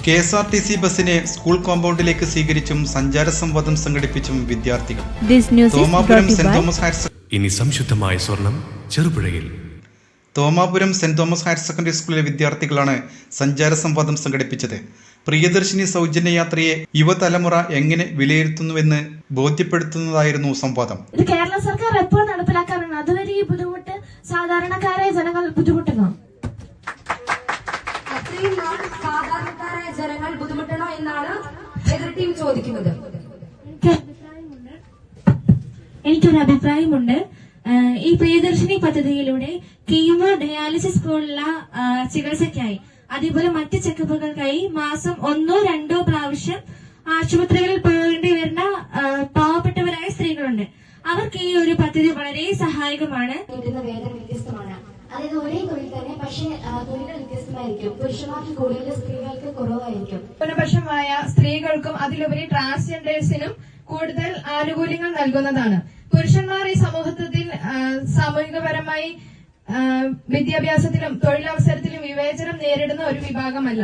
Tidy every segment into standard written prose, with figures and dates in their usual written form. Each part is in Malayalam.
KSRTC ബസിനെ സ്കൂൾ കോമ്പൗണ്ടിലേക്ക് സ്വീകരിച്ചും സഞ്ചാര സംവാദം സംഘടിപ്പിച്ചും വിദ്യാർത്ഥികൾ. തോമാപുരം സെന്റ് തോമസ് ഹയർ ഇനി സംശുദ്ധമായ സ്വർണം ചെറുപുഴയിൽ. Thomapuram Saint Thomas higher secondary സ്കൂളിലെ വിദ്യാർത്ഥികളാണ് സഞ്ചാര സംവാദം സംഘടിപ്പിച്ചത്. പ്രിയദർശിനി സൗജന്യ യാത്രയെ യുവതലമുറ എങ്ങനെ വിലയിരുത്തുന്നുവെന്ന് ബോധ്യപ്പെടുത്തുന്നതായിരുന്നു സംവാദം. ഇത് കേരള സർക്കാർ എപ്പോൾ നടപ്പിലാക്കാനാണ്? അതുവരെ ഈ ബുദ്ധിമുട്ട് സാധാരണക്കാരായ ജനങ്ങൾ ബുദ്ധിമുട്ടണോ? സാധാരണക്കാരായ ജനങ്ങൾ ബുദ്ധിമുട്ടണോ എന്നാണ് എതിർ ടീം ചോദിക്കുന്നത്. എനിക്കൊരു അഭിപ്രായമുണ്ട്. ഈ പ്രിയദർശിനി പദ്ധതിയിലൂടെ കീമോ ഡയാലിസിസ് പോലുള്ള ചികിത്സയ്ക്കായി അതേപോലെ മറ്റ് ചെക്കപ്പുകൾക്കായി മാസം 1-2 പ്രാവശ്യം ആശുപത്രികളിൽ പോകേണ്ടി വരുന്ന പാവപ്പെട്ടവരായ സ്ത്രീകളുണ്ട്. അവർക്ക് ഈ ഒരു പദ്ധതി വളരെ സഹായകമാണ്. വേതനം വ്യത്യസ്തമാണ്. അതായത് ഒരേ തൊഴിൽ തന്നെ, പക്ഷേ തൊഴിലുകൾ വ്യത്യസ്തമായിരിക്കും. പുരുഷന്മാർക്ക് കൂടുതൽ, സ്ത്രീകൾക്ക് കുറവായിരിക്കും. ന്യൂനപക്ഷമായ സ്ത്രീകൾക്കും അതിലുപരി ട്രാൻസ്ജെൻഡേഴ്സിനും കൂടുതൽ ആനുകൂല്യങ്ങൾ നൽകുന്നതാണ്. പുരുഷന്മാർ ഈ സമൂഹത്തിൽ സാമൂഹികപരമായി വിദ്യാഭ്യാസത്തിലും തൊഴിലവസരത്തിലും വിവേചനം നേരിടുന്ന ഒരു വിഭാഗമല്ല.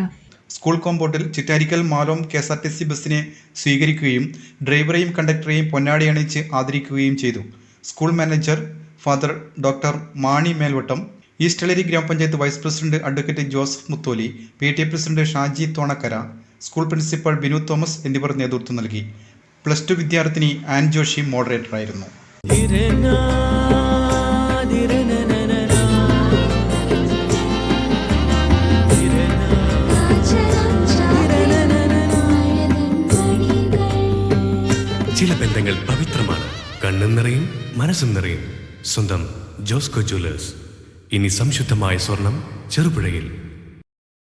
സ്കൂൾ കോമ്പൗണ്ടിൽ ചിറ്റാരിക്കൽ മാലോം KSRTC ബസിനെ സ്വീകരിക്കുകയും ഡ്രൈവറെയും കണ്ടക്ടറെയും പൊന്നാടി അണിയിച്ച് ആദരിക്കുകയും ചെയ്തു. School manager father doctor Mani Melvattam, east Eleri ഗ്രാമപഞ്ചായത്ത് vice president advocate Joseph Mutholi, PTA president Shaji Thonakkara, school principal Binu Thomas എന്നിവർ നേതൃത്വം നൽകി. +2 വിദ്യാർത്ഥിനി ആൻ ജോഷി മോഡറേറ്ററായിരുന്നു. ചില ബന്ധങ്ങൾ പവിത്രമാണ്. കണ്ണും നിറയും മനസ്സും നിറയും. സ്വന്തം ജോസ്കോ ജ്വല്ലേഴ്സ്. ഇനി സംശുദ്ധമായ സ്വർണം ചെറുപുഴയിൽ.